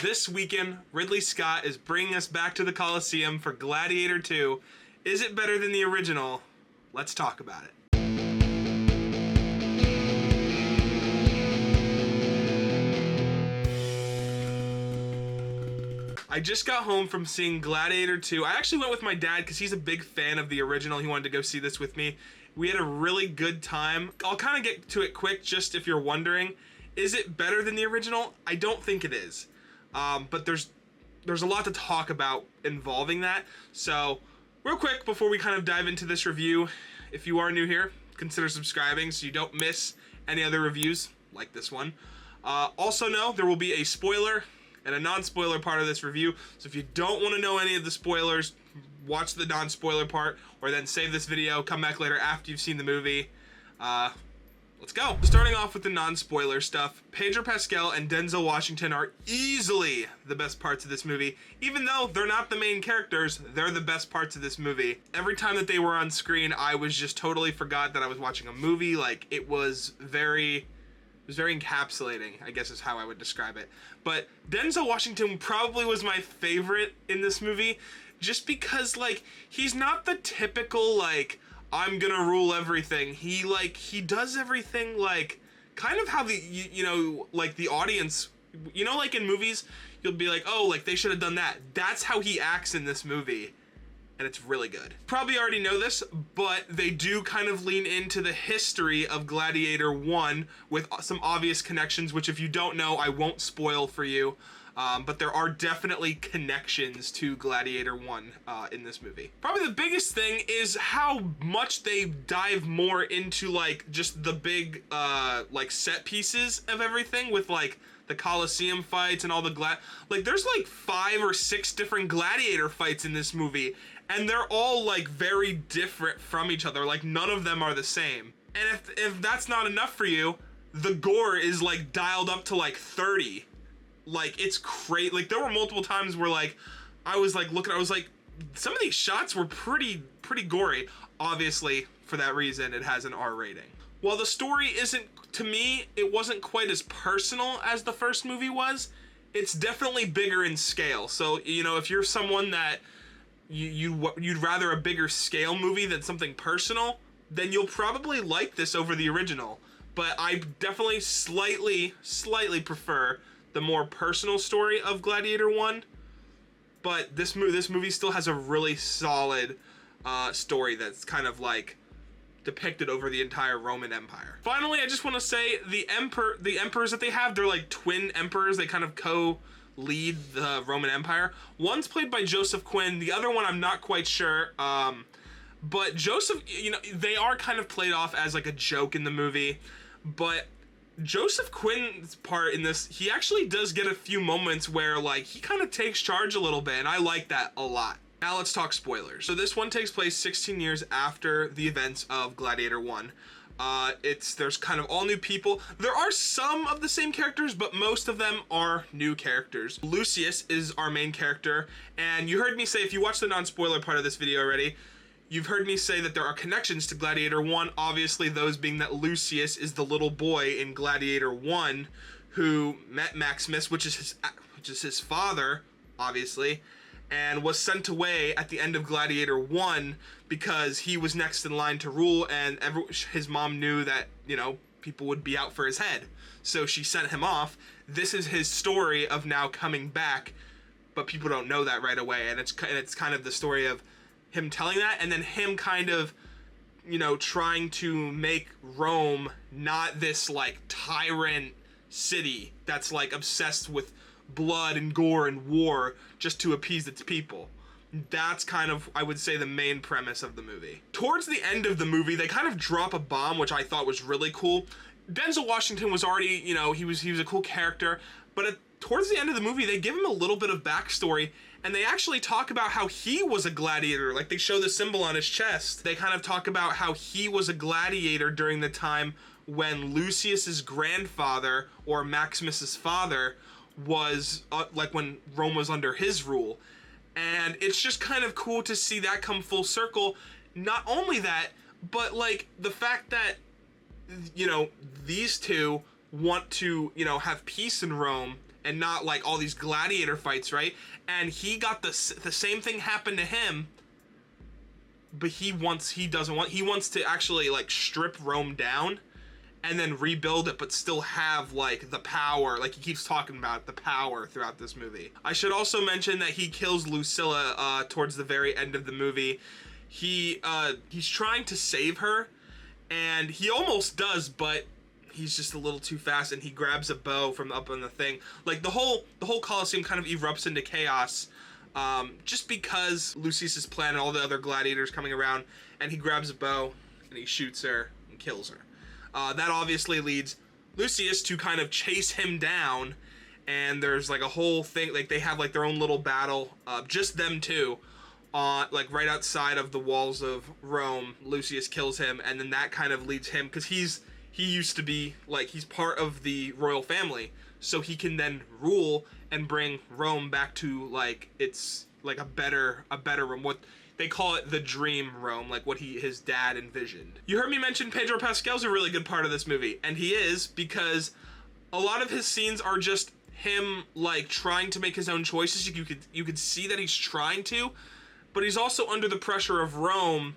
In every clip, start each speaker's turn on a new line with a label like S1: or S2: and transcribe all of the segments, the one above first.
S1: This weekend, Ridley Scott is bringing us back to the Colosseum for Gladiator II. Is it better than the original? Let's talk about it. I just got home from seeing Gladiator II. I actually went with my dad because he's a big fan of the original. He wanted to go see this with me. We had a really good time. I'll kind of get to it quick, just if you're wondering. Is it better than the original? I don't think it is. But there's a lot to talk about involving that. So, real quick, before we kind of dive into this review, if you are new here, consider subscribing so you don't miss any other reviews like this one. Also know there will be a spoiler and a non-spoiler part of this review. So if you don't want to know any of the spoilers, watch the non-spoiler part, or then save this video, come back later after you've seen the movie. Let's go. Starting off with the non-spoiler stuff, Pedro Pascal and Denzel Washington are easily the best parts of this movie. Even though they're not the main characters, they're the best parts of this movie. Every time that they were on screen, I was just totally forgot that I was watching a movie. Like, it was very encapsulating, I guess is how I would describe it. But Denzel Washington probably was my favorite in this movie, just because, like, he's not the typical, like, I'm gonna rule everything. He does everything, like, kind of how the, you know, like, the audience, you know, like in movies, you'll be like, oh, like, they should have done that. That's how he acts in this movie. And it's really good. Probably already know this, but they do kind of lean into the history of Gladiator 1 with some obvious connections, which if you don't know, I won't spoil for you. But there are definitely connections to Gladiator 1 in this movie. Probably the biggest thing is how much they dive more into, like, just the big, like, set pieces of everything with, like, the Colosseum fights and all the like, there's, like, 5 or 6 different gladiator fights in this movie. And they're all, like, very different from each other. Like, none of them are the same. And if that's not enough for you, the gore is, like, dialed up to, like, 30. Like, it's crazy. Like, there were multiple times where, like, I was, like, looking, I was like, some of these shots were pretty gory. Obviously, for that reason, it has an R rating. While the story isn't, to me, it wasn't quite as personal as the first movie was, it's definitely bigger in scale. So, you know, if you're someone that you'd rather a bigger scale movie than something personal, then you'll probably like this over the original. But I definitely slightly prefer the more personal story of Gladiator 1. But this movie still has a really solid story that's kind of like depicted over the entire Roman Empire. Finally, I just want to say the emperors that they have, they're like twin emperors. They kind of lead the Roman Empire. One's played by Joseph Quinn. The other one, I'm not quite sure. But Joseph, you know, they are kind of played off as like a joke in the movie. But Joseph Quinn's part in this, he actually does get a few moments where, like, he kind of takes charge a little bit, and I like that a lot. Now let's talk spoilers. So this one takes place 16 years after the events of Gladiator 1. There's kind of all new people. There are some of the same characters, but most of them are new characters. Lucius is our main character, and you heard me say, if you watched the non-spoiler part of this video already, you've heard me say that there are connections to Gladiator 1, obviously those being that Lucius is the little boy in Gladiator 1 who met Maximus, which is his father, obviously, and was sent away at the end of Gladiator 1 because he was next in line to rule, and his mom knew that, you know, people would be out for his head. So she sent him off. This is his story of now coming back, but people don't know that right away, and it's kind of the story of him telling that, and then him kind of, you know, trying to make Rome not this, like, tyrant city that's, like, obsessed with blood and gore and war just to appease its people. That's kind of, I would say, the main premise of the movie. Towards the end of the movie, they kind of drop a bomb, which I thought was really cool. Denzel Washington was already, you know, he was a cool character, but towards the end of the movie, they give him a little bit of backstory, and they actually talk about how he was a gladiator. Like, they show the symbol on his chest. They kind of talk about how he was a gladiator during the time when Lucius's grandfather, or Maximus's father, was, like, when Rome was under his rule. And it's just kind of cool to see that come full circle. Not only that, but, like, the fact that, you know, these two want to, you know, have peace in Rome and not like all these gladiator fights, right? And he got the same thing happened to him, but he wants to actually like strip Rome down and then rebuild it, but still have like the power, like he keeps talking about the power throughout this movie. I should also mention that he kills Lucilla towards the very end of the movie. He's trying to save her, and he almost does, but he's just a little too fast, and he grabs a bow from up on the thing. Like the whole Colosseum kind of erupts into chaos, just because Lucius's plan and all the other gladiators coming around, and he grabs a bow and he shoots her and kills her. That obviously leads Lucius to kind of chase him down, and there's like a whole thing, like they have like their own little battle, just them two, like right outside of the walls of Rome. Lucius kills him, and then that kind of leads him, because he used to be like, he's part of the royal family, so he can then rule and bring Rome back to like it's like a better Rome. What they call it, the dream Rome, like what his dad envisioned. You heard me mention Pedro Pascal's a really good part of this movie, and he is, because a lot of his scenes are just him like trying to make his own choices. You could see that he's trying to, but he's also under the pressure of Rome,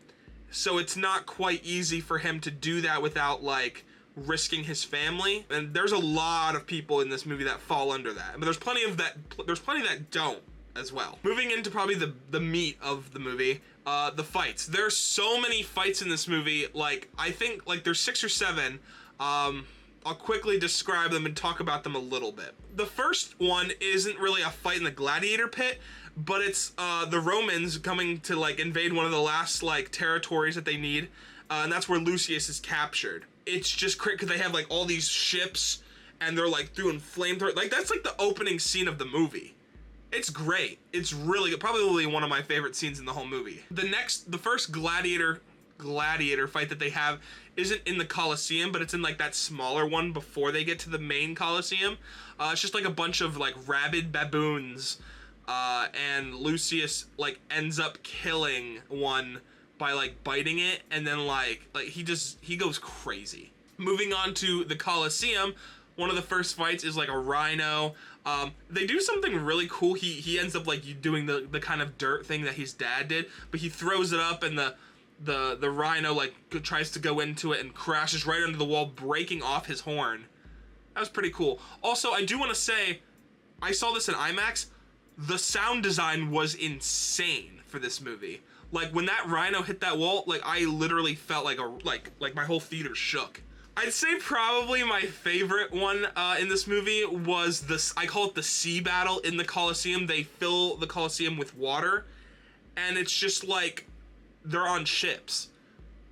S1: so it's not quite easy for him to do that without like risking his family. And there's a lot of people in this movie that fall under that, but there's plenty that don't as well. Moving into probably the meat of the movie, the fights. There's so many fights in this movie. Like I think like there's 6 or 7. I'll quickly describe them and talk about them a little bit. The first one isn't really a fight in the gladiator pit, but it's the Romans coming to like invade one of the last like territories that they need, and that's where Lucius is captured. It's just crazy because they have like all these ships, and they're like doing flamethrower. Like that's like the opening scene of the movie. It's great. It's really good. Probably one of my favorite scenes in the whole movie. The first gladiator fight that they have isn't in the Colosseum, but it's in like that smaller one before they get to the main Colosseum. It's just like a bunch of like rabid baboons, and Lucius like ends up killing one by like biting it, and then like he goes crazy. Moving on to the Colosseum, one of the first fights is like a rhino. They do something really cool. He ends up like doing the kind of dirt thing that his dad did, but he throws it up, and the rhino like tries to go into it and crashes right under the wall, breaking off his horn. That was pretty cool. Also, I do want to say, I saw this in IMAX. The sound design was insane for this movie. Like when that rhino hit that wall, like I literally felt like my whole theater shook. I'd say probably my favorite one in this movie was I call it the sea battle in the Colosseum. They fill the Colosseum with water, and it's just like they're on ships,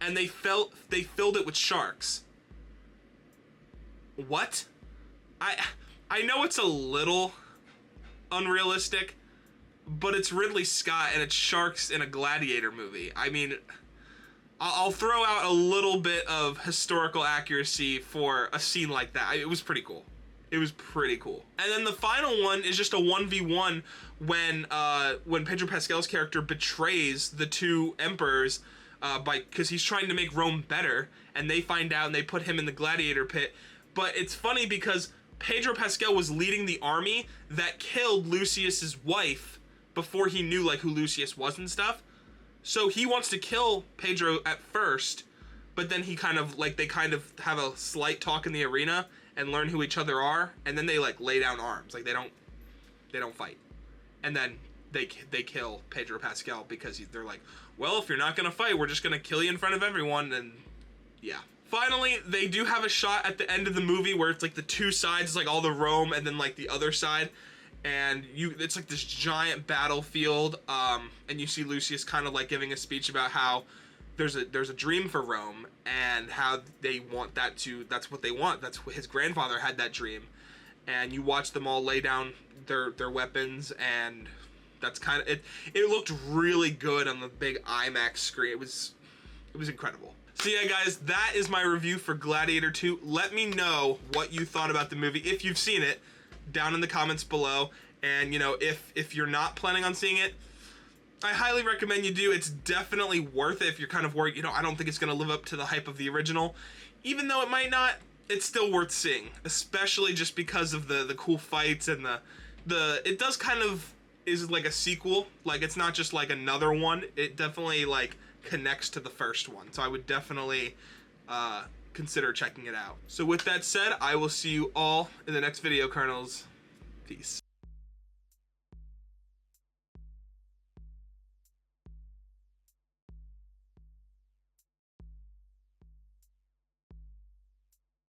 S1: and they filled it with sharks. What? I know it's a little unrealistic, but it's Ridley Scott and it's sharks in a gladiator movie. I mean, I'll throw out a little bit of historical accuracy for a scene like that. It was pretty cool. It was pretty cool. And then the final one is just a 1v1 when Pedro Pascal's character betrays the two emperors because he's trying to make Rome better, and they find out and they put him in the gladiator pit. But it's funny because Pedro Pascal was leading the army that killed Lucius's wife before he knew like who Lucius was and stuff. So he wants to kill Pedro at first, but then they kind of have a slight talk in the arena and learn who each other are, and then they like lay down arms. Like they don't fight. And then they kill Pedro Pascal because they're like, well, if you're not gonna fight, we're just gonna kill you in front of everyone. And yeah. Finally, they do have a shot at the end of the movie where it's like the two sides, it's like all the Rome and then like the other side, and it's like this giant battlefield, and you see Lucius kind of like giving a speech about how there's a dream for Rome and how they want that's what they want. That's what his grandfather had, that dream. And you watch them all lay down their weapons, and that's kind of it. It looked really good on the big IMAX screen. It was incredible. So yeah, guys, that is my review for Gladiator 2. Let me know what you thought about the movie, if you've seen it, down in the comments below. And, you know, if you're not planning on seeing it, I highly recommend you do. It's definitely worth it if you're kind of worried, you know, I don't think it's going to live up to the hype of the original. Even though it might not, it's still worth seeing, especially just because of the cool fights and the it does kind of is like a sequel. Like, it's not just like another one. It definitely like connects to the first one. So I would definitely consider checking it out. So with that said, I will see you all in the next video, Kernels. Peace.